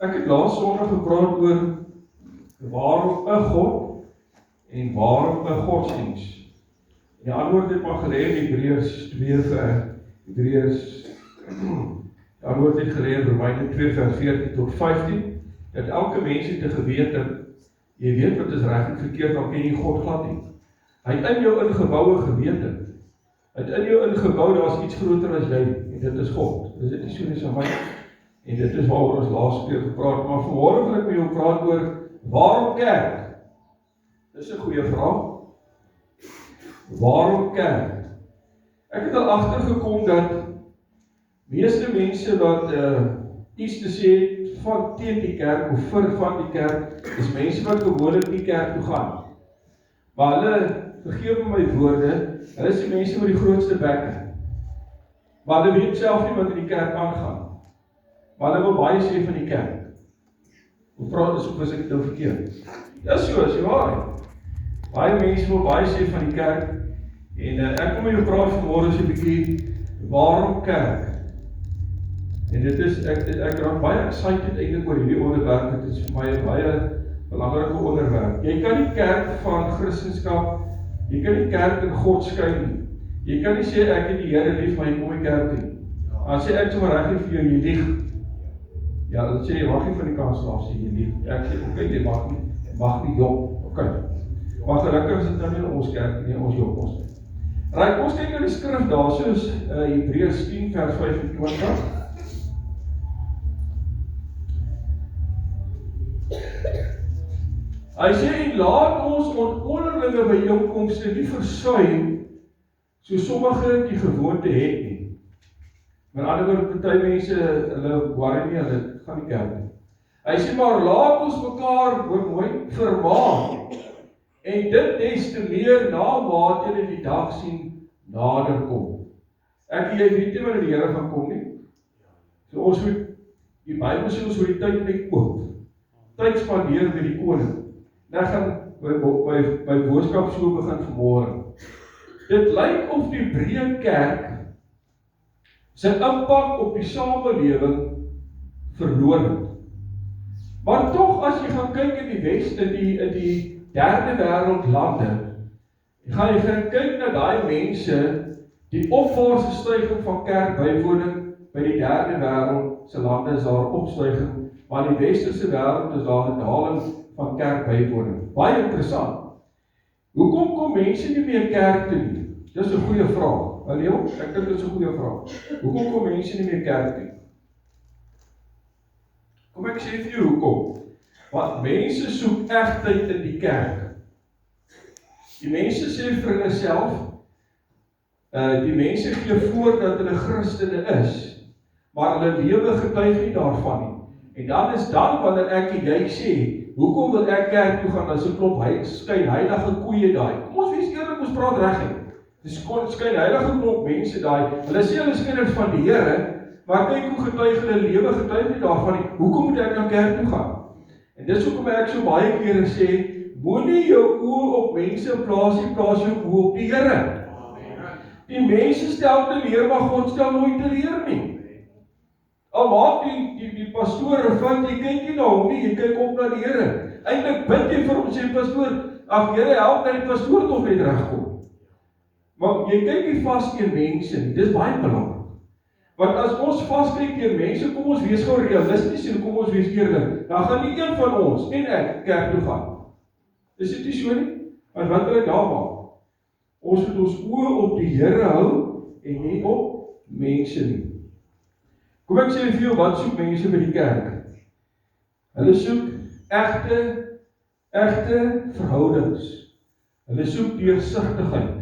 Ek het laas Sondag gepraat oor waarom 'n God en waarom 'n godsdiens. En die antwoord het maar gelê in Hebreërs 2 Hebreërs die antwoord het gelê in Romeine 2 vers 14 tot 15, dat elke mens het 'n gewete. Jy weet wat is reg en verkeerd, dan ken jy God glad nie. Hy het in jou ingebouwe gewete. Hy het in jou ingebou, daar is iets groter as jy, en dit is God. Is dit nie so nie so my? En dit is waaroor ons laas keer gepraat, maar vanmôre wil ek met jou praat oor waarom kerk? Dis 'n goeie vraag. Waarom kerk? Ek het al agtergekom dat meeste mense wat iets te sê het van teen die kerk of vir van die kerk, is mense wat gewoonlik nie kerk toe gaan. Maar hulle, vergeef my woorde, hulle is die mense met die grootste bekke. Maar hulle weet self nie wat in die kerk aangaan. Maar hulle wil baie sê van die kerk. Hoe praat is, of is ek nou verkeerd? Ja, so is die waarheid. Baie mense wil baie sê van die kerk. En ek kom met jou praat vanmôre so 'n bietjie, waarom kerk? En dit is, ek raak baie excited eintlik oor hierdie onderwerp. Dit is vir my 'n baie belangrike onderwerp. Jy kan die kerk van Christendom, jy kan die kerk en God skei nie. Jy kan nie sê ek het die Here lief, maar jy kom nie kerk toe. Dan sê ek sommer reg vir jou, jy lieg. Ja, dan sê jy mag nie van die kans af sê jy lieg. Ek sê okay, jy mag nie jok. Okay. Maar gelukkig is dit nou nie in ons kerk nie, ons jok ons nie. Right, ons kyk na die skrif daar, soos Hebreërs 10 vers 25. Hy sê, en laat ons onderlinge byeenkomste nie versuim, so sommige die gewoonte het nie. Met ander woorde, party mense, hulle worry nie, hulle gaan nie kerk nie. Hy sê, maar laat ons mekaar, hoor mooi, vermaan, en dit des te meer na mate julle die dag sien nader kom. Jy weet nie wanneer die Here gaan kom nie. So ons moet, die Bybel sê ons moet die tyd net koop. Tyd spandeer met die koning. Nou gaan my boodskap so begin vanmôre. Dit lyk of die breë kerk sy impak op die samelewing verloor het. Maar tog as jy gaan kyk in die Wes, in die derde wêreld lande, gaan jy kyk na daai mense, die opwaartse styging van kerkbywoning by die derde wêreld se lande is daar opstyging, maar in die westerse wêreld is daar 'n daling van kerkbywoning. Baie interessant. Hoekom kom mense nie meer kerk toe nie? Dis 'n goeie vraag. Hallo, ek dink dit is 'n goeie vraag. Hoekom kom mense nie meer kerk toe? Kom ek sê vir jou hoekom? Want mense soek egtheid in die kerk. Die mense sê vir hulle self, die mense gee voor dat hulle Christene is, maar hulle lewe getuig nie daarvan nie. En dan is dan wanneer ek en jy sê, hoekom wil ek kerk toe gaan as 'n klomp skyn heilige koeie daai? Kom ons wees eerlik, ons praat reguit. Dis skyn heilige klomp mense daai. Hulle sê hulle is kinders van die Here, maar kyk hoe getuig hulle lewe getuig nie daarvan nie. Hoekom moet ek na kerk toe gaan? En dis hoekom ek so baie kere sê, moenie jou oë op mense plaas nie, plaas jou oë op die Here. Die mense stel te leer, maar God stel nooit te leer nie. Al maak die pastoor vind, jy kyk nie na hom nie, jy kyk op na die Here. Eintlik bid jy vir hom, sê pastoor, ag Here, help dat die pastoor tog net regkom. Maar jy kyk nie vas teen mense nie, dis baie belangrik. Want as ons vaskyk teen mense, kom ons wees gou realisties en kom ons wees eerlik, dan gaan nie een van ons en ek kerk toe gaan. Is dit nie so nie? Maar wat wil ek daar maak? Ons moet ons oë op die Here hou en nie op mense nie. Kom ek sê vir jou, wat soek mense by die kerk? Hulle soek egte verhoudings. Hulle soek deursigtigheid.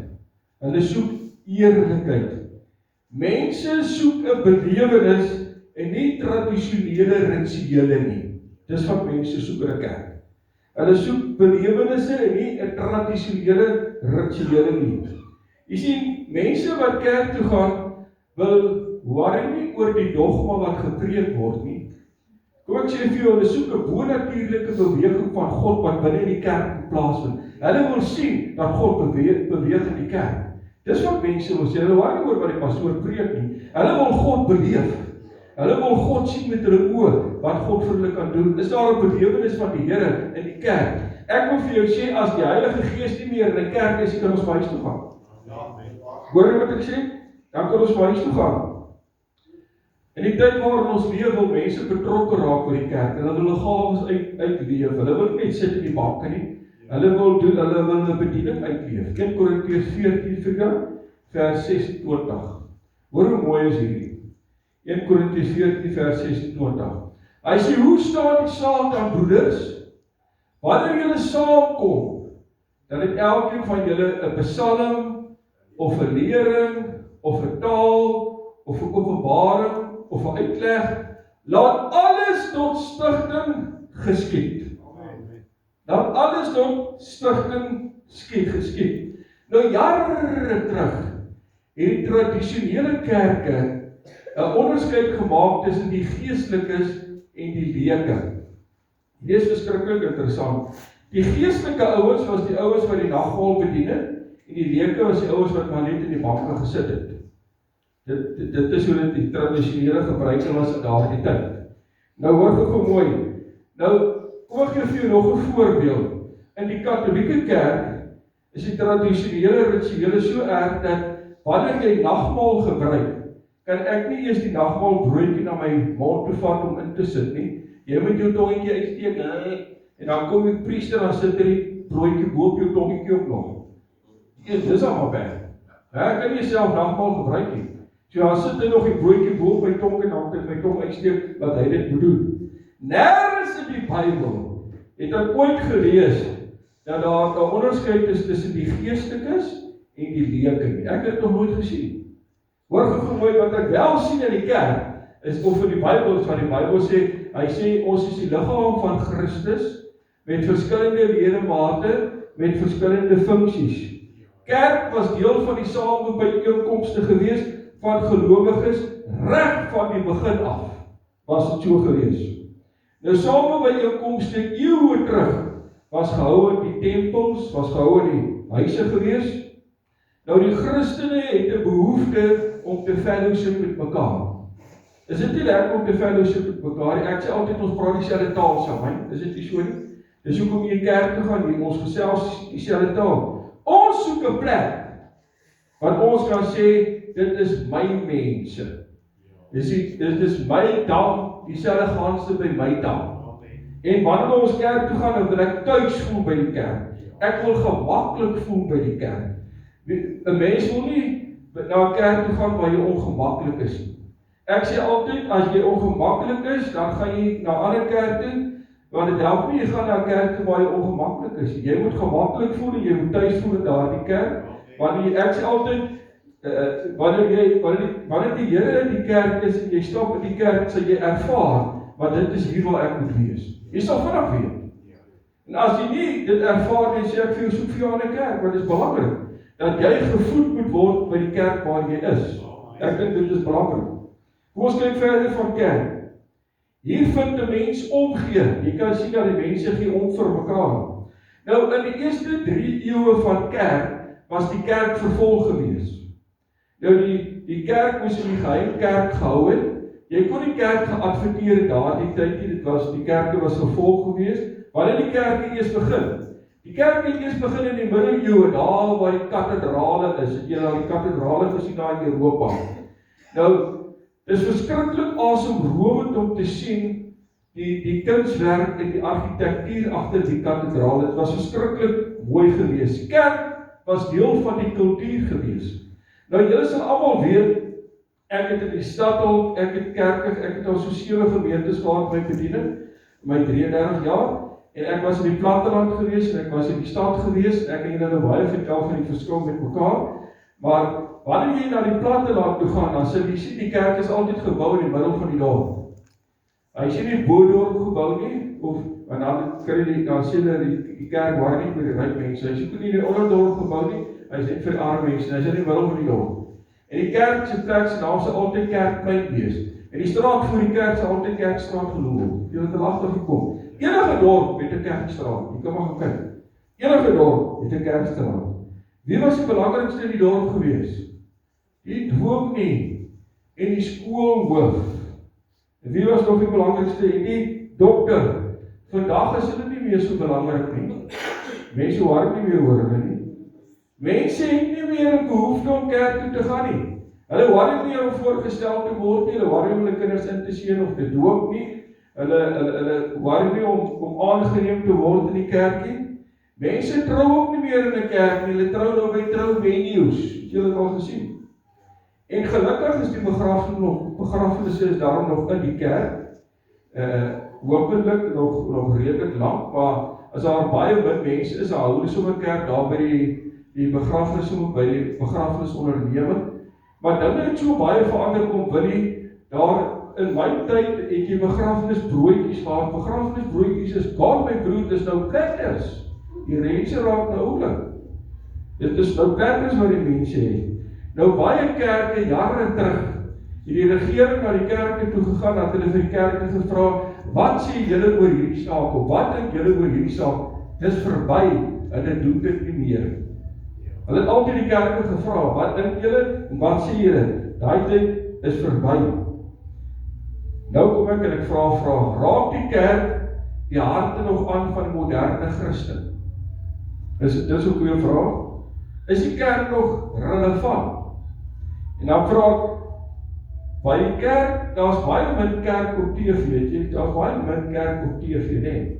Hulle soek eerlikheid. Mense soek 'n belewenis en nie tradisionele rituele nie. Dis wat mense soek in 'n kerk. Hulle soek belewennisse en nie 'n tradisionele rituele nie. Jy sien, mense wat kerk toe gaan, wil worry nie oor die dogma wat gepreek word nie. Kom ek sê vir jou, hulle soek 'n bonatuurlike beweging van God wat binne die kerk plaasvind. Hulle wil sien dat God beweeg in die kerk. Dis wat mense wil sê, hulle worry nie oor wat die pastoor preek nie. Hulle wil God beleef. Hulle wil God sien met hulle oë, wat God vir hulle kan doen. Is daar 'n belewenis van die Here in die kerk? Ek wil vir jou sê, as die Heilige Gees nie meer in die kerk is, kan ons huis toe gaan. Hoor jy wat ek sê? Dan kan ons huis toe gaan. In die tyd waarin ons leef, wil mense betrokke raak by die kerk, en hulle wil gawes uitleef, hulle wil net sit in die banke nie, hulle wil 'n bediening uitleef. 1 Korintiërs 14 vers 26. Hoor hoe mooi is hierdie. 1 Korintiërs 14 vers 26. Hy sê, hoe staan die saak aan broeders? Wanneer julle saamkom, dan het elkeen van julle 'n psalm, of 'n lering, of 'n taal, of 'n openbaring, of 'n uitleg, laat alles tot stigting geskied. Laat alles tot stigting geskied. Nou jare terug, het die tradisionele kerke 'n onderskeid gemaak tussen die geestelikes en die leuke. Dit is verskriklik interessant. Die geestelike ouens was die ouens wat die nagmaal bedien het, en die leuke was die ouens wat maar net in die banke gesit het. Dit is hoe dit die tradisionele gebruike was in daardie tyd. Nou hoor gou mooi. Nou, kom ek gee vir jou nog 'n voorbeeld. In die Katolieke kerk is die tradisionele rituele so erg dat wanneer jy nagmaal gebruik, kan ek nie eers die nagmaal broodjie na my mond toe vat om in te sit nie. Jy moet jou tongetjie uitsteek, en dan kom die priester, dan sit die broodjie bo op jou tongetjie op nog. Dis al maar Ek kan nie self nagmaal gebruik nie. So dan sit hy nog die broodjie bo op my tong, en dan het my tong uitsteek, wat hy dit moet doen. Nergens in die Bybel het ek ooit gelees dat daar 'n onderskeid is tussen die geestelikes en die leuke nie. Ek het dit nog nooit gesien. Hoor gou mooi, wat ek wel sien in die kerk, is of in die Bybel is wat die Bybel sê, hy sê ons is die liggaam van Christus, met verskillende ledemate, met verskillende funksies. Kerk was deel van die samebyeenkomste gewees van gelowiges reg van die begin af. Was dit so gewees. Nou samebyeenkomste eeue terug was gehou in die tempels, was gehou in die huise gewees. Nou die Christene het 'n behoefte om te fellowship met mekaar. Is dit nie lekker om te fellowship met mekaar? Ek sê altyd ons praat dieselfde taal saam, is dit nie so nie? Dis hoekom jy in die kerk te gaan, jy ons gesels dieselfde taal. Ons soek 'n plek wat ons kan sê, dit is my mense. Dit is my dam, dieselfde gaanste by my dam. En wanneer ons kerk toe gaan, dan wil ek tuis voel by die kerk. Ek wil gemaklik voel by die kerk. 'n Mens wil nie na 'n kerk toe gaan waar jy ongemaklik is. Ek sê altyd, as jy ongemaklik is, dan gaan jy na ander kerke, want dit help nie, jy gaan na 'n kerk toe waar jy ongemaklik is. Jy moet gemaklik voel en jy moet tuis voel in daardie kerk. Ek sê altyd, wanneer die Here in die kerk is en jy stap in die kerk, sal jy ervaar, want dit is hier waar ek moet wees. Jy sal vanaf weet. En as jy nie dit ervaar nie, sê ek vir jou, soek vir jou aan 'n kerk, want dit is belangrik, dat jy gevoed moet word by die kerk waar jy is. Ek dink dit is belangrik. Kom ons kyk verder van kerk. Hier vind 'n mens omgee. Jy kan sien dat die mense gee om vir mekaar. Nou, in die eerste 3 eeue van kerk, was die kerk vervolg gewees. Nou, die kerk moes in die geheim kerk gehou het. Jy kon die kerk geadverteer daardie tyd nie, die kerke was vervolg gewees. Wanneer die kerk eers begin? Die kerk het eers begin in die middeleeue, daar waar die kathedrale is. Het jy al die kathedrale gesien daar in Europa? Nou, dis verskriklik asemrowend om te sien die kunswerk en die argitektuur agter die kathedrale. Dit was verskriklik mooi gewees. Kerk was deel van die kultuur gewees. Nou julle sal almal weet, ek het in die stad al, ek het al so 7 gemeentes gehad my bediening, my 33 jaar, en ek was in die platteland gewees, en ek was in die stad gewees, en ek het julle baie vertel van die verskil met mekaar, maar wanneer jy na die platteland toe gaan, dan sal jy sien die kerk is altyd gebou in die middel van die dorp. Hy sien nie Boedorp gebou nie, of en dan sien hulle die kerk waar nie met die ryk mense. Hy sien nie die onderdorp gebou nie, hy is net vir arme mense, hy is in die middel van die dorp. En die kerk se plek se naam sal altyd kerkplein wees. En die straat voor die kerk sal altyd kerkstraat genoem word. Jy het er agtergekom. Enige dorp het 'n kerkstraat. Jy kan maar gaan kyk. Enige dorp het 'n kerkstraat. Wie was die belangrikste in die dorp gewees? Die dominee en die skoolhoof En wie was nog die belangrikste? En die dokter. Vandag is dit nie meer so belangrik nie. Mense hoor nie meer oor hulle nie. Mense het nie meer 'n behoefte om kerk toe te gaan nie. Hulle hoor nie meer om voorgestel te word nie, hulle hoor nie om hulle kinders in te seën of te doop nie. Hulle hoor nie om aangeneem te word in die kerk nie. Mense trou ook nie meer in 'n kerk nie, hulle trou nou by trouvenues. Het julle dit al gesien? En gelukkig is die begrafenisse is daarom nog in die kerk. Hopelik nog redelik lank, maar as daar baie min mense is, dan hou hulle sommer kerk daar by die begrafenisonderneming. Maar dinge het so baie verander kom, Willie, daar in my tyd het jy begrafenisbroodjies gehad. Begrafenisbroodjies is, God my broer, dis nou kletters. Die mense raak nou oulik. Dit is nou kletters wat die mense het. Nou baie kerke jare terug, het die regering na die kerke toe gegaan, dat hulle vir die kerke gevra, wat sê julle oor hierdie saak, of wat dink julle oor hierdie saak? Dis verby, en dit doen dit nie meer. Hulle het altyd die kerke gevra, wat dink julle, en wat sê julle? Daai tyd is verby. Nou kom ek en ek vra, raak die kerk die harte nog aan van moderne Christen? Dis 'n goeie vraag. Is die kerk nog relevant? En dan vra ek, by die kerk, daar's baie min kerk op TV, weet jy, daar's baie min kerk op TV, nee.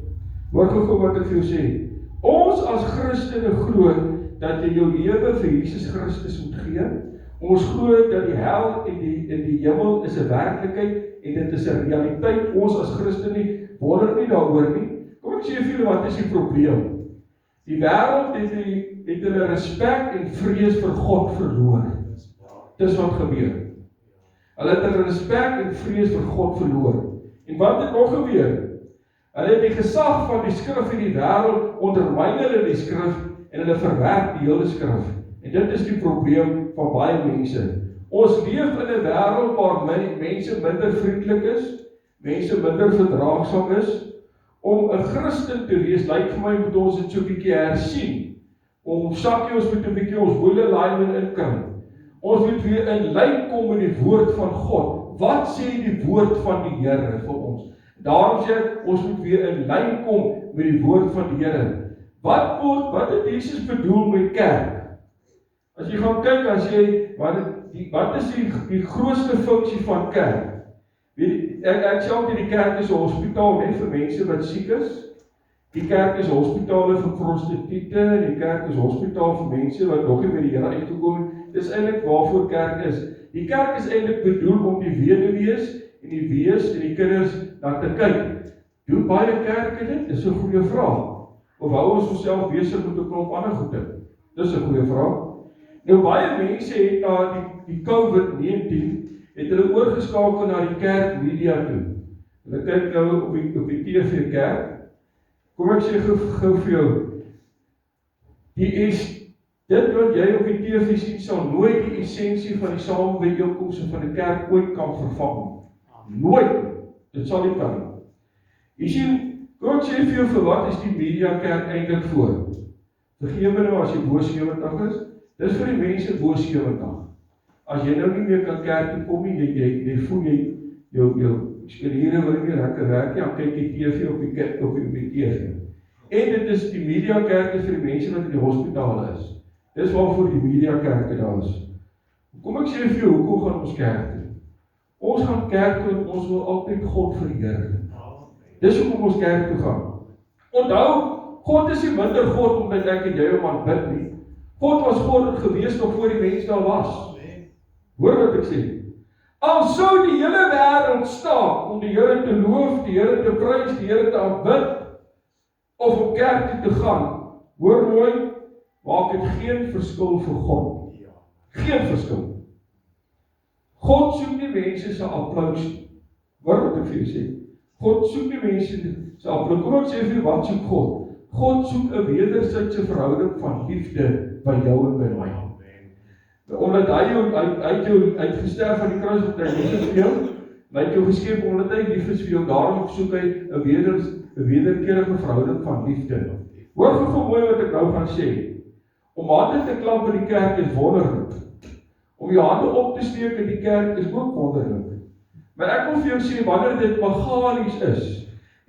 Hoor gou wat ek vir jou sê. Ons as Christene glo dat jy jou lewe vir Jesus Christus moet gee. Ons glo dat die hel en die hemel is 'n werklikheid en dit is 'n realiteit. Ons as Christene wonder nie daaroor nie. Kom ek sê vir julle wat is die probleem? Die wêreld het hulle respek en vrees vir God verloor. Dis wat gebeur. Hulle het hulle respek en vrees vir God verloor. En wat het nog gebeur? Hulle het die gesag van die skrif in die wêreld ondermyn hulle die skrif en hulle verwerp die hele skrif. En dit is die probleem van baie mense. Ons leef in 'n wêreld waar mense minder vriendelik is, mense minder verdraagsaam is. Om 'n Christen te wees, lyk vir my moet ons dit so 'n bietjie hersien. Om sakkie ons moet 'n bietjie ons wiele alignment inkry. Ons moet weer in lyn kom met die woord van God. Wat sê die woord van die Here vir ons? Daarom sê ek, ons moet weer in lyn kom met die woord van die Here. Wat het Jesus bedoel met kerk? As jy gaan kyk, dan sê jy, wat is die grootste funksie van kerk? Ek sê altyd die kerk is 'n hospitaal net vir mense wat siek is. Die kerk is hospitale vir prostituie, die kerk is hospitaal vir mense wat nog nie by die Here uitgekom het. Dis eintlik waarvoor kerk is. Die kerk is eintlik bedoel om die weduwees en die wees en die kinders na te kyk. Doen baie kerke dit? Dis 'n goeie vraag. Of hou ons onsself besig met 'n klomp ander goede? Dis 'n goeie vraag. Nou baie mense het na die COVID-19 het hulle oorgeskakel na die kerk media toe. Hulle kyk nou op die TV kerk. Kom ek sê gou vir jou, dit wat jy op die TV sien, sal nooit die essensie van die samebyeenkomste van die kerk ooit kan vervang. Nooit. Dit sal nie kan. Jy sien, kom ek sê vir jou, vir wat is die media kerk eintlik voor? Vergewe my nou as jy bo 70 is, dis vir die mense bo 70. As jy nou nie meer kan kerk toe kom nie, jy voel jy jou skeliere wil nie lekker werk nie, dan kyk jy TV op die TV. En dit is die media kerke vir die mense wat in die hospitale is. Dis waarvoor die media kerke daar is. Kom ek sê vir jou, hoekom gaan ons kerk toe? Ons gaan kerk toe en ons wil altyd God verheerlik. Dis hoekom ons kerk toe gaan. Onthou, God is nie minder God omdat ek en jy hom aanbid nie. God was God gewees nog voor die mens daar was. Hoor wat ek sê. Al sou die hele wêreld staan om die Here te loof, die Here te prys, die Here te aanbid, of om kerk toe te gaan, hoor mooi, maak dit geen verskil vir God. Geen verskil. God soek nie mense se applous nie. Hoor wat ek vir jou sê. God soek nie mense se applous. Kom ek sê vir jou, wat soek God? God soek 'n wederwysige verhouding van liefde by jou en by my. Omdat hy jou uitgesterf aan die kruis wat hy lief is vir jou, hy het jou geskep omdat hy lief is vir jou, daarom soek hy 'n wederkerige verhouding van liefde. Hoor gou mooi wat ek nou gaan sê. Om hande te klap in die kerk is wonderlik. Om jou hande op te steek in die kerk is ook wonderlik. Maar ek wil vir jou sê, wanneer dit meganies is,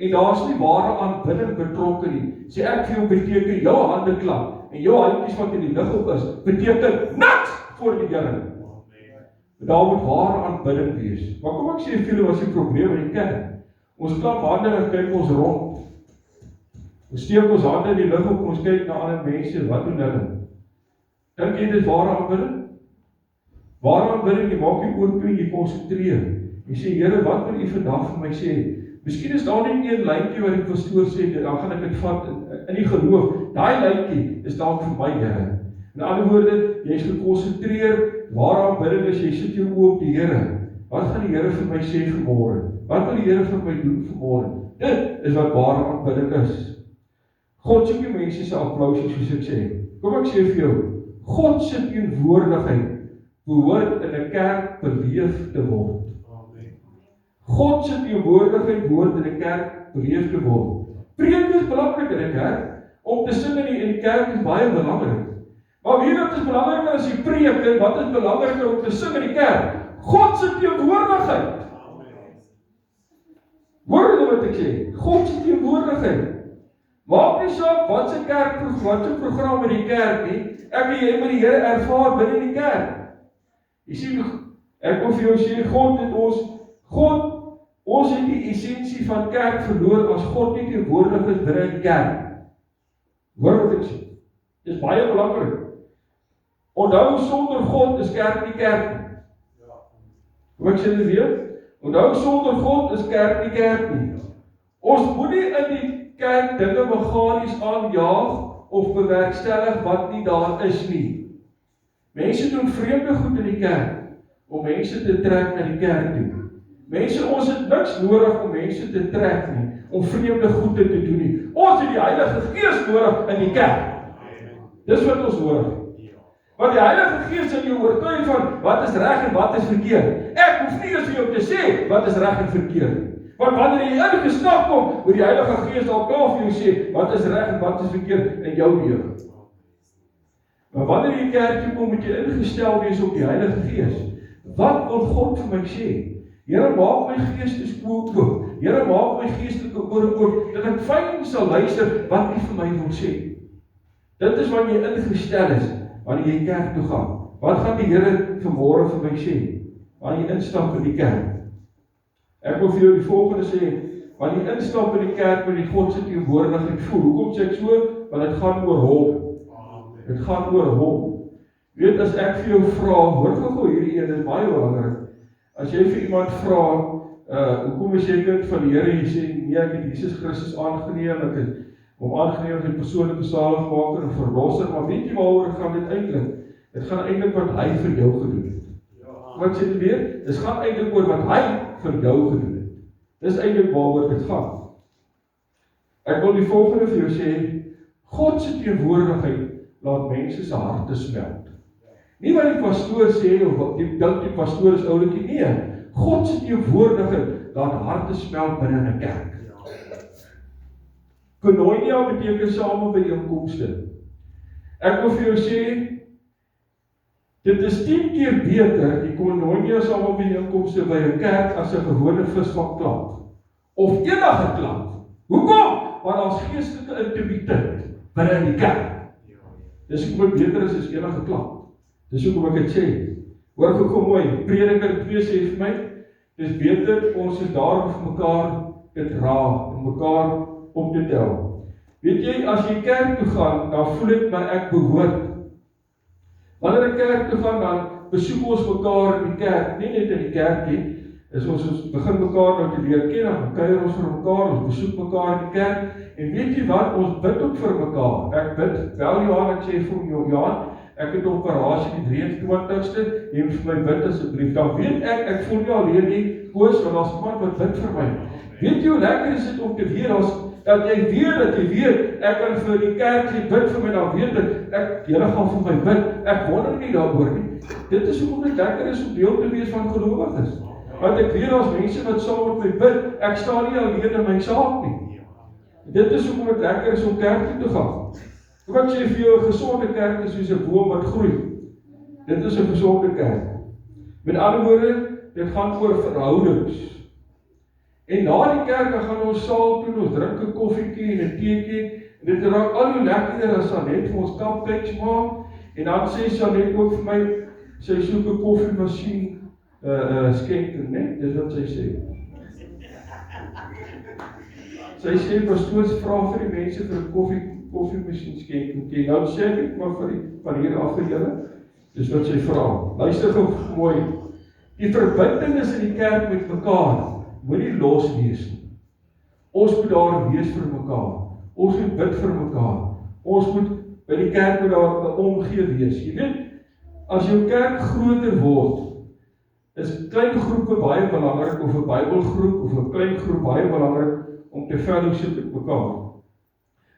en daar is nie ware aanbidding betrokke nie, sê ek vir jou beteken, jou hande klap, en jou handjies wat in die lug op is, beteken niks voor die Here. Daar moet ware aanbidding wees. Maar kom ek sê vir julle, was die probleem in die kerk. Ons klap hande en kyk ons rond. Ons steek ons hande in die lug op, ons kyk na ander mense, wat doen hulle? Dink jy dit is ware aanbidding? Ware aanbidding, jy maak jy oor toe en jy konsentreer. Jy sê, Here, wat wil jy vandag vir my sê? Miskien is daar net een lyntjie wat die pastoor sê, dan gaan ek dit vat in die geloof. Daai lyntjie is dalk vir my, Here. In ander woorde, jy is gekonsentreer, ware aanbidding is, jy sit jou oë op die Here. Wat gaan die Here vir my sê vanmôre? Wat wil die Here vir my doen vanmôre? Dit is wat ware aanbidding is. God soek nie mense se applous soos ek sê. Kom ek sê vir jou, God se teenwoordigheid behoort in 'n kerk beleef te word. God se teenwoordigheid behoort in 'n kerk beleef te word. Preek is belangrik in 'n kerk. Om te sing in die kerk is baie belangrik. Maar weet wat is belangriker as die preek en wat is belangriker om te sing in die kerk? God se teenwoordigheid. Hoor jy wat ek sê? God se teenwoordigheid. Maak nie saak wat se kerk, wat se program in die kerk nie. Ek en jy moet die Here ervaar binne die kerk. Jy sien, ek wil vir jou sê, ons het die essensie van kerk verloor as God nie teenwoordig is binne die kerk. Hoor wat ek sê? Dit is baie belangrik. Onthou, sonder God is kerk nie kerk nie. Hoe ek sê dit weer? Onthou, sonder God is kerk nie kerk nie. Ons moet nie in die kerk dinge meganies aanjaag of bewerkstellig wat nie daar is nie. Mense doen vreemde goed in die kerk om mense te trek na die kerk toe. Mense, ons het niks nodig om mense te trek nie, om vreemde goede te doen nie. Ons het die Heilige Gees nodig in die kerk. Dis wat ons nodig het. Want die Heilige Gees sal jou oortuig van wat is reg en wat is verkeerd. Ek hoef nie eens vir jou te sê wat is reg en verkeerd nie. Want wanneer jy ingestap kom, moet die Heilige Gees al klaar vir jou sê wat is reg en wat is verkeerd in jou lewe. Maar wanneer jy kerk toe kom, moet jy ingestel wees op die Heilige Gees. Wat wil God vir my sê? Here, maak my geesteskoel oop. Here, maak my geestelike ore oop, dat ek fyn sal luister wat U vir my wil sê. Dit is wanneer jy ingestel is, wanneer jy kerk toe gaan. Wat gaan die Here vanmôre vir my sê? Wanneer jy instap in die kerk. Ek wil vir jou die volgende sê, wanneer jy instap in die kerk, wil die God se teenwoordigheid voel. Hoekom sê ek so? Want dit gaan oor hom. Dit gaan oor hom. Weet, as ek vir jou vra, hoor gou hierdie een, dit is baie belangrik. As jy vir iemand vra, hoekom is jy kind van die Here, jy sê, nee, ek het Jesus Christus aangeneem, ek het hom aangeneem as 'n persoonlike saligmaker en verlosser, maar weet jy waaroor gaan dit eintlik? Dit gaan eintlik wat hy vir jou gedoen het. Wat sê dit weer? Dit gaan eintlik oor wat hy vir jou gedoen het. Dis eintlik waaroor dit gaan. Ek wil die volgende vir jou sê, God se teenwoordigheid laat mense se harte smelt. Nie wat die pastoor sê, of wat die pastoor is oulikie, nee. God se teenwoordigheid laat harte smelt binne 'n kerk. Koinonia beteken same byeenkomste. Ek wil vir jou sê, dit is 10 keer beter, die koinonia same byeenkomste by 'n kerk, as 'n gewone visvakklank. Of enige klank. Hoekom? Want daar's geestelike intimiteit binne in die kerk. Dis hoekom dit beter is as enige klank. Dis hoekom ek dit sê. Hoor gou mooi, Prediker 2 sê vir my, dis beter ons is daar om vir mekaar te dra, om mekaar op te tel. Weet jy, as jy kerk toe gaan, dan voel ek my ek behoort. Wanneer ek kerk toe gaan, dan besoek ons mekaar in die kerk, nie net in die kerk nie, is ons begin mekaar nou te leer ken, dan kuier ons vir mekaar, ons besoek mekaar in die kerk, en weet jy wat, ons bid ook vir mekaar. Ek bid, wel Johan, ek sê vir jou, Johan, ek het 'n operasie die 23ste, jy moet vir my bid asseblief. Dan weet ek voel nie alleen nie, Koos, want daar's iemand wat bid vir my. Weet jy hoe lekker is dit om te weet, dat jy weet, ek kan vir die kerk sê, bid vir my, dan weet ek, julle gaan vir my bid, ek wonder nie daaroor nie. Dit is hoekom dit lekker is om deel te wees van gelowiges. Want ek weet as mense wat saam met my bid, ek staan nie alleen in my saak nie. Dit is hoekom dit lekker is om kerk toe te gaan. Kom ek sê vir jou, 'n gesonde kerk is soos 'n boom wat groei. Dit is 'n gesonde kerk. Met ander woorde, dit gaan oor verhoudings. En na die kerk dan gaan ons saal toe, ons drink 'n koffiekie en 'n teetjie, en dit raak al hoe lekkerder as Sanet vir ons cupcakes maak, en dan sê Sanet ook vir my, sy soek 'n koffiemasjien skenking, né? Dis wat sy sê. Sy sê, pastoors vra vir die mense vir 'n koffiemasjien skenking. Nou sê ek maar van hier af vir julle, dis wat sy vra. Luister gou mooi. Die verbintenis in die kerk met mekaar moet nie los wees nie. Ons moet daar wees vir mekaar. Ons moet bid vir mekaar. Ons moet by die kerk moet daar 'n omgee wees. Jy weet, as jou kerk groter word, is klein groepe baie belangrik, of 'n Bybelgroep, of 'n klein groep baie belangrik om te fellowship met mekaar.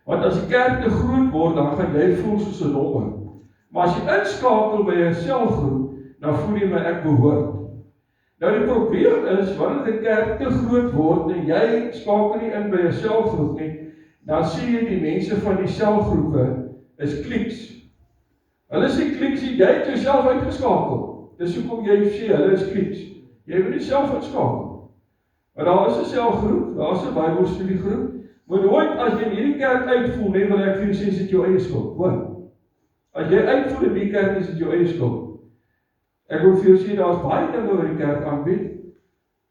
Want as die kerk te groot word, dan gaan jy voel soos 'n nommer. Maar as jy inskakel by 'n selgroep, dan voel jy my ek behoort. Nou die probleem is, wanneer die kerk te groot word, en jy skakel nie in by 'n selgroep nie, dan sien jy die mense van die selgroepe is klieks. Hulle is nie klieks nie, jy het jouself uitgeskakel. Dis hoekom jy sê, hulle is klieks. Jy moet nie self uitskakel. Maar daar is 'n selgroep, daar is 'n Bybelstudiegroep. Moet nooit as jy in hierdie kerk uitvoel, net wil ek vir jou sê, is dit jou eie skuld. Hoor. As jy uitvoel in die kerk, is dit jou eie skuld. Ek wil vir jou sê, daar is baie dinge wat die kerk aanbied,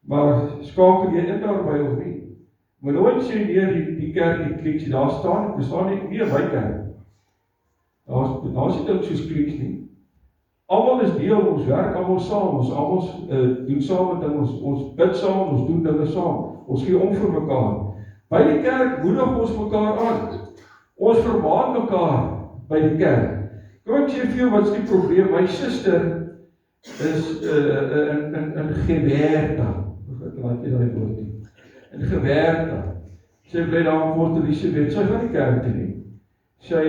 maar skakel jy in daarby of nie? Moet nooit sê, nee, die kerk die klieks, daar bestaan nie my kerk. Daar is nie ding soos klieks nie. Almal is deel, ons werk almal saam, ons almal doen saam met dinge, ons bid saam, ons doen dinge saam, ons gee om vir mekaar. By die kerk moedig ons mekaar aan. Ons vermaan mekaar by die kerk. Kom ek sê vir jou, wat is die probleem? My suster is in Gewerta. Laat jy daai woord nie. In Gewerta. Sy bly daar in Port Elizabeth, sy gaan nie kerk toe nie. Sy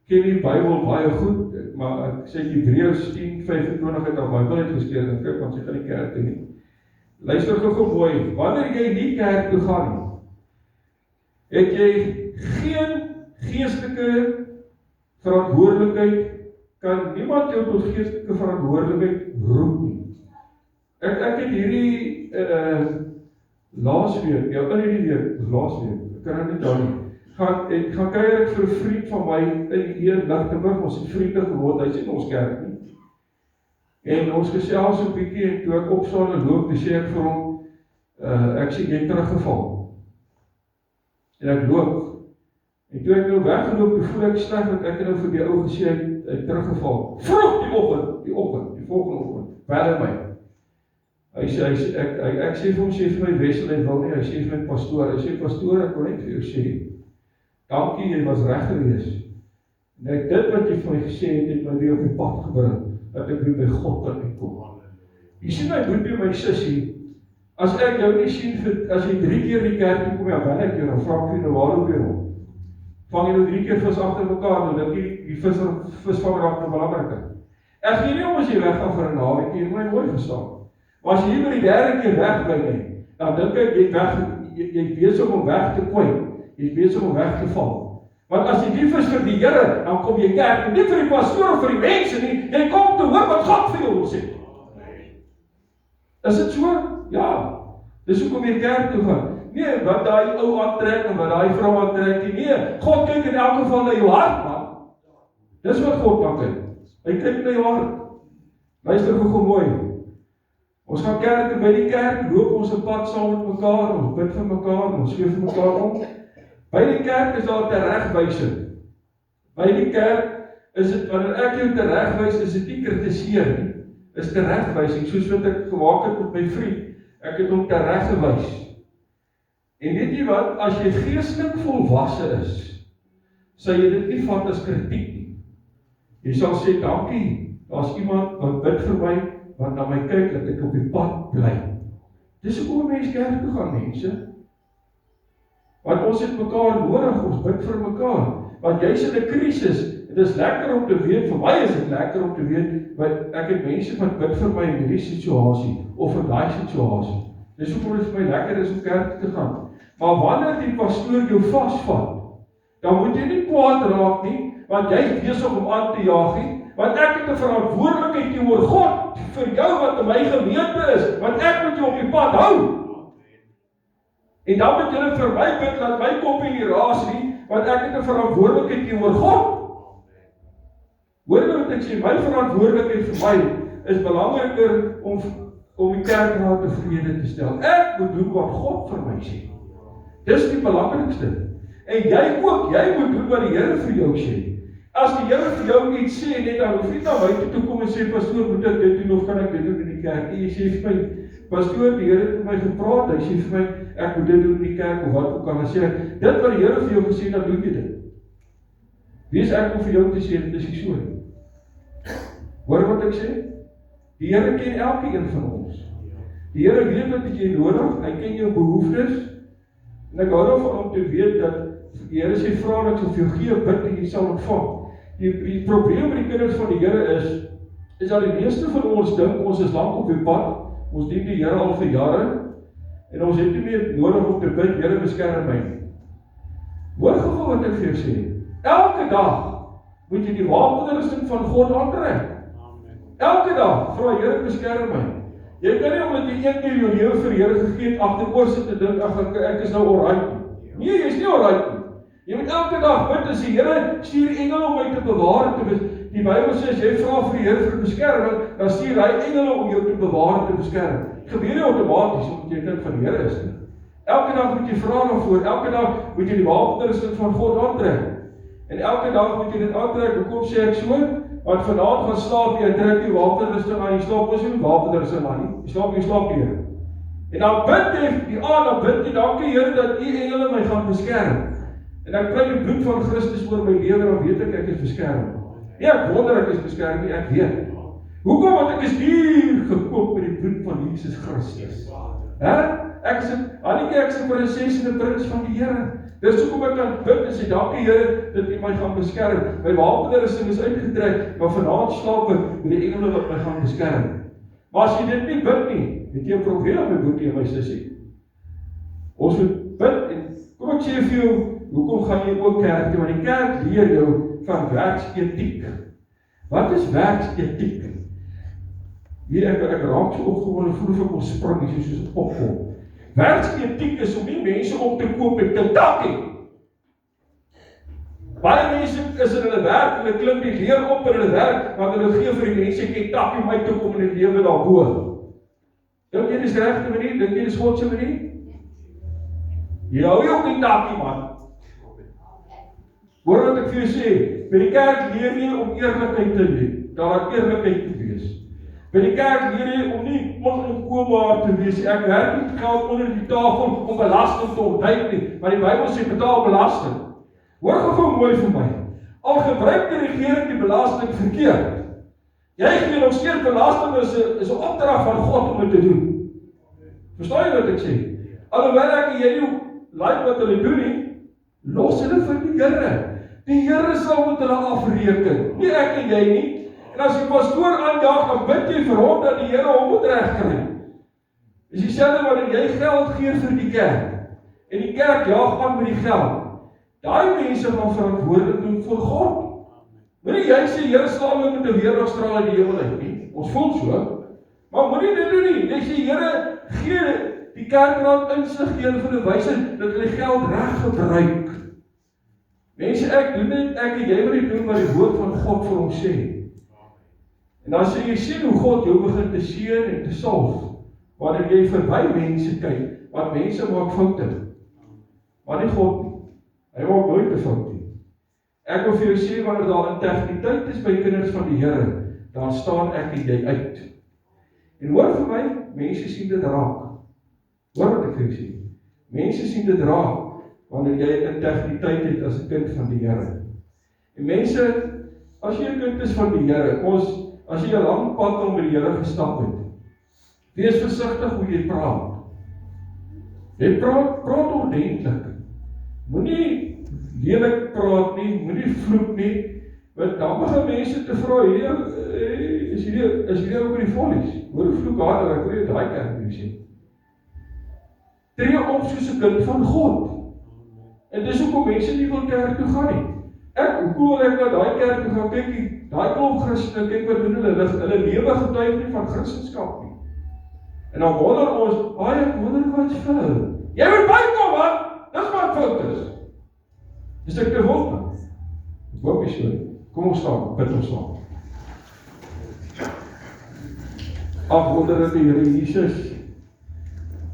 ken die Bybel baie goed, maar ek sê Hebreërs 10:25 het haar Bybel uitgeskeur en kyk, want sy gaan nie kerk toe nie. Luister gou mooi, wanneer jy nie kerk toe gaan nie, het jy geen geestelike verantwoordelikheid, kan niemand jou tot geestelike verantwoordelikheid roep nie. Ek het hierdie laasweek, in hierdie week, laasweek, ek kan dit daar nie, gaan kuier ek vir 'n vriend van my in hier Lichtenburg, ons het vriende geword, hy is in ons kerk nie. En ons gesels 'n bietjie, en toe ek opstaan en loop, toe sê ek vir hom, ek sê jy het teruggeval. En ek loop. En toe ek nou weggeloop, toe voel ek sleg, want ek het nou vir die ou gesê, hy het teruggeval. Vroeg die volgende oggend, bel my. Ek sê vir hom, sê vir my Wessel, hy wil nie, hy sê vir my pastoor, ek wil net vir jou sê, dankie, jy was reg gewees. En dit wat jy vir my gesê het my weer op die pad gebring, dat ek weer by God kan uitkom. Jy sien my boetie, my sussie, as ek jou nie sien, as jy 3 keer in die kerk toe kom, ja, ben ek jou, dan vraag ek vir jou, waar loop jy rond? Vang jy nou 3 keer vis agter mekaar, nou dink jy, die visvanger agter belangrike. Ek gee nie om as jy weggaan vir 'n naweek, jy moet my mooi verstaan. Maar as jy hier by die 3de keer wegbly nie, dan dink ek, jy besig om weg te kwyt, jy besig om weg te val. Want as jy lief is vir die Here, dan kom jy kerk, nie vir die pastoor of vir die mense nie, jy kom te hoor wat God vir jou sê. Is dit so? Ja. Dis hoekom jy kerk toe gaan. Nee, wat daai ou aantrek en wat daai vrou aantrek, nee, God kyk in elk geval na jou hart, man. Dis wat God dan kyk. Hy kyk na jou hart. Luister gou mooi. Ons gaan kerk en by die kerk loop ons 'n pad saam met mekaar, ons bid vir mekaar, ons gee vir mekaar om. By die kerk is daar teregwysing. By die kerk is dit, wanneer ek jou teregwys, is dit nie kritiseer nie. Is teregwysing, soos wat ek gemaak het met my vriend. Ek het hom tereggewys. En weet jy wat, as jy geestelik volwasse is, sal jy dit nie vat as kritiek nie. Jy sal sê, dankie, daar's iemand wat bid vir my, wat na my kyk, dat ek op die pad bly. Dis hoekom mense kerk toe gaan, mense. Want ons het mekaar nodig, ons bid vir mekaar. Want jy's in 'n krisis, dit is lekker om te weet, vir my is dit lekker om te weet, want ek het mense wat bid vir my in hierdie situasie, of in daai situasie. Dis hoekom dit vir my lekker is om kerk te gaan. Maar wanneer die pastoor jou vasvat, dan moet jy nie kwaad raak nie, want jy is besig om aan te jaag nie, Want ek het 'n verantwoordelikheid teenoor God vir jou wat in my gemeente is, want ek moet jou op die pad hou. En dan moet julle vir my bid, laat my kop nie raas nie, want ek het 'n verantwoordelikheid teenoor God. Hoor nou wat ek sê, my verantwoordelikheid vir my is belangriker om die kerkraad tevrede te stel. Ek moet doen wat God vir my sê. Dis die belangrikste. En jy ook, jy moet doen wat die Here vir jou sê. As die Here vir jou iets sê, net dan hoef jy na my toe kom en sê, pastoor, moet ek dit doen of kan ek dit doen in die kerk? En jy sê vir my, pastoor, die Here het met my gepraat, hy sê vir my, ek moet dit doen in die kerk of wat ook al. Dan sê ek, dit wat die Here vir jou gesê, dan doen jy dit. Wie is ek om vir jou te sê, dit is nie so nie. Hoor wat ek sê? Die Here ken elke een van ons. Die Here weet wat jy nodig, hy ken jou behoeftes. En ek hou daarvan om te weet dat die Here sê, vra dat ek vir jou gee, bid en jy sal ontvang. Die probleem met die kinders van die Here is dat die meeste van ons dink, ons is lank op die pad, ons dien die Here al vir jare, en ons het nie meer nodig om te bid, Here beskerm my. Hoor gou wat ek vir jou sê, elke dag moet jy die wapenrusting van God aantrek. Elke dag, vra Here beskerm my. Jy kan nie omdat jy een keer jou lewe vir die Here gegee het, agteroor sit te dink, ek is nou alright nie. Nee, jy is nie alright nie. Jy moet elke dag bid, as die Here stuur engele om my te bewaar, die Bybel sê, as jy vra vir die Here vir beskerming, dan stuur hy engele om jou te bewaar en te beskerm. Dit gebeur nie outomaties, omdat jy 'n kind van die Here is nie. Elke dag moet jy vra daarvoor, elke dag moet jy die wapenrusting van God aantrek. En elke dag moet jy dit aantrek, hoekom sê ek so? Want vanaand gaan slaap jy, trek jy wapenrusting aan, jy slaap ons nie wapenrusting aan nie, jy slaap hier. En dan bid jy, dan bid jy, dankie Here dat U engele my gaan beskerm. En dan kry die bloed van Christus oor my lewe, dan weet ek is beskerm. Nee, ek wonder ek is beskerm nie, ek weet. Hoekom? Want ek is duur gekoop met die bloed van Jesus Christus. Ek is 'n prinses en 'n prins van die Here. Dis hoekom ek kan bid en sê, dankie Here, dat U my gaan beskerm. My wapenrusting is uitgetrek, maar vanaand slaap ek met die engele wat my gaan beskerm. Maar as jy dit nie bid nie, het jy 'n probleem met boetie en my sussie. Ons moet bid en kom ek sê vir jou, hoekom gaan jy ook kerk toe? Want die kerk leer jou van werksetiek. Wat is werksetiek? Hier ek raak so opgewonde, voel of ek ons spring hier soos 'n popcorn. Werksetiek is om nie mense op te koop met Kentucky. Baie mense is in hulle werk, hulle klim die leer op in hulle werk, want hulle gee vir die mense Kentucky om uit te kom in die lewe daarbo. Dink jy dis die regte manier? Dink jy dis God se manier? Jy hou jou Kentucky, man. Hoor wat ek vir jou sê, by die kerk leer jy om eerlikheid te leef, daar eerlikheid te wees. By die kerk leer jy om nie onontkoombaar te wees. Ek werk nie geld onder die tafel om belasting te ontduik nie, maar die Bybel sê betaal belasting. Hoor gou mooi vir my. Al gebruik die regering die belasting verkeerd, jy gee nog steeds belasting, is 'n opdrag van God om dit te doen. Verstaan jy wat ek sê? Alhoewel ek en jy nie like wat hulle doen nie, los hulle vir die Here. Die Here sal met hulle afreken, nie ek en jy nie. En as die pastoor aanjaag, dan bid jy vir hom dat die Here hom moet regkry. Dis dieselfde wanneer jy geld gee vir die kerk, en die kerk jaag aan met die geld. Daai mense gaan verantwoordelik doen vir God. Moenie jy sê, Here slaan my met 'n weerligstraal uit die hemel uit nie. Ons voel so. Maar moenie dit doen nie. Jy sê, Here, gee die kerkraad insig, gee hulle vir hulle wysheid, dat hulle geld reg gebruik. Mense, ek doen dit, ek en jy moet dit doen wat die woord van God vir ons sê. En dan sê jy sien hoe God jou begin te seën en te salf, wanneer jy verby mense kyk, want mense maak foute. Maar nie God nie. Hy maak nooit 'n fout nie. Ek wil vir jou sê, wanneer daar integriteit is by kinders van die Here, dan staan ek en jy uit. En hoor vir my, mense sien dit raak. Hoor wat ek vir jou sê. Mense sien dit raak, wanneer jy integriteit het as 'n kind van die Here. En mense, as jy 'n kind is van die Here, as jy 'n lang pad om met die Here gestap het, wees versigtig hoe jy praat. Jy praat ordentlik. Moenie lelik praat nie, moenie vloek nie, want dan begin mense te vra, is hierdie ook in die vollies? Hoor vloek harder, ek hoor jy daai kerk nie sê. Tree op soos 'n kind van God. En dis hoekom mense nie wil kerk toe gaan nie. Hoe cool ek nou daai kerk toe gaan kyk, daai klomp Christene, kyk wat doen hulle lewe getuig nie van Christendskap nie. En dan wonder ons, ek wonder wat is fout. Jy moet bykom man, dis wat fout is. Dis ek te hoop. Ek hoop jy so. Kom ons staan, bid ons staan. Wonderlike Here Jesus.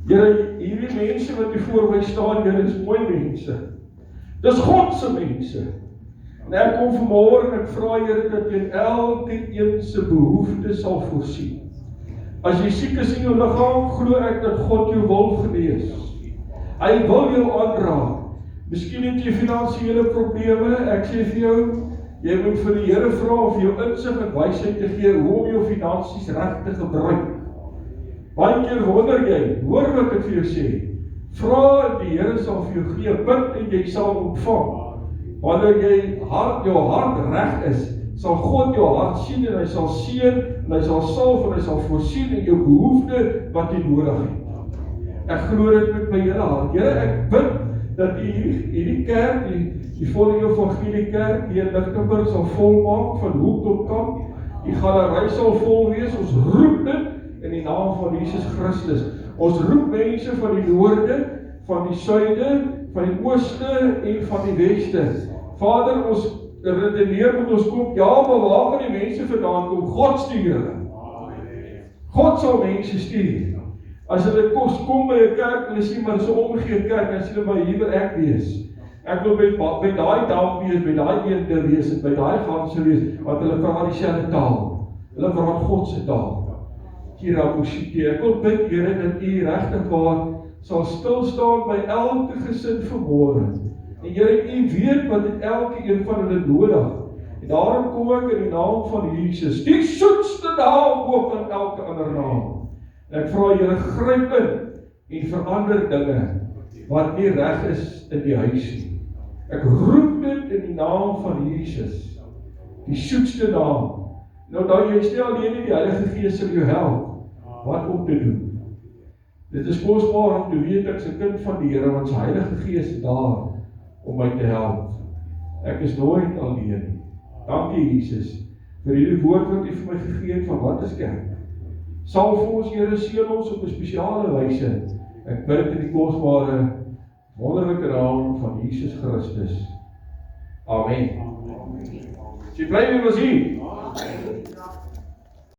Here, hierdie mense wat hier voor my staan, Here, is mooi mense. Dis God se mense. En ek kom vanmôre en ek vra Here dat jy elkeen se behoefte sal voorsien. As jy siek is in jou liggaam, glo ek dat God jou wil genees. Hy wil jou aanraak. Miskien het jy finansiële probleme, ek sê vir jou, jy moet vir die Here vra om vir jou insig en wysheid te gee hoe om jou finansies reg te gebruik. Baie keer wonder jy, hoor wat ek vir jou sê, vra die Here sal vir jou gee, bid en jy sal ontvang. Wanneer jou hart reg is, sal God jou hart sien en hy sal seën en hy sal salf en hy sal voorsien in jou behoefte wat jy nodig het. Ek glo dit met my hele hart. Here, ek bid dat hierdie kerk, die volle evangelie kerk hier in Lichtenburg sal volmaak van hoek tot kant. Die galery sal vol wees. Ons roep dit in die naam van Jesus Christus. Ons roep mense van die noorde, van die suide, van die ooste en van die weste. Vader, ons redeneer met ons kop, maar waar gaan die mense vandaan kom? God stuur hulle. God sal mense stuur. As hulle kom by 'n kerk, hulle sê, maar dis 'n omgekeerde kerk, dan sê hulle, maar hier wil ek wees. Ek wil by daai dam wees, by daai eende wees, en by daai ganse wees, want hulle praat dieselfde taal. Hulle praat God se taal. Ek wil bid, Here, dat U regtig waar sal stilstaan by elke gesin vanmôre. En Here, U weet wat het elke een van hulle nodig. En daarom kom ek in die naam van Jesus, die soetste naam bo aan elke ander naam. En ek vra Here, gryp in en verander dinge wat nie reg is in die huis nie. Ek roep dit in die naam van Jesus, die soetste naam. Nou jy is nie alleen nie, die Heilige Gees sal jou help wat om te doen. Dit is kosbaar om te weet ek is 'n kind van die Here, want sy Heilige Gees is daar om my te help. Ek is nooit alleen nie. Dankie Jesus vir hierdie woord wat U vir my gegee het van wat is kerk. Sal vir ons Here seën ons op 'n spesiale wyse. Ek bid in die kosbare wonderlike naam van Jesus Christus. Amen. Jy bly weer was hier.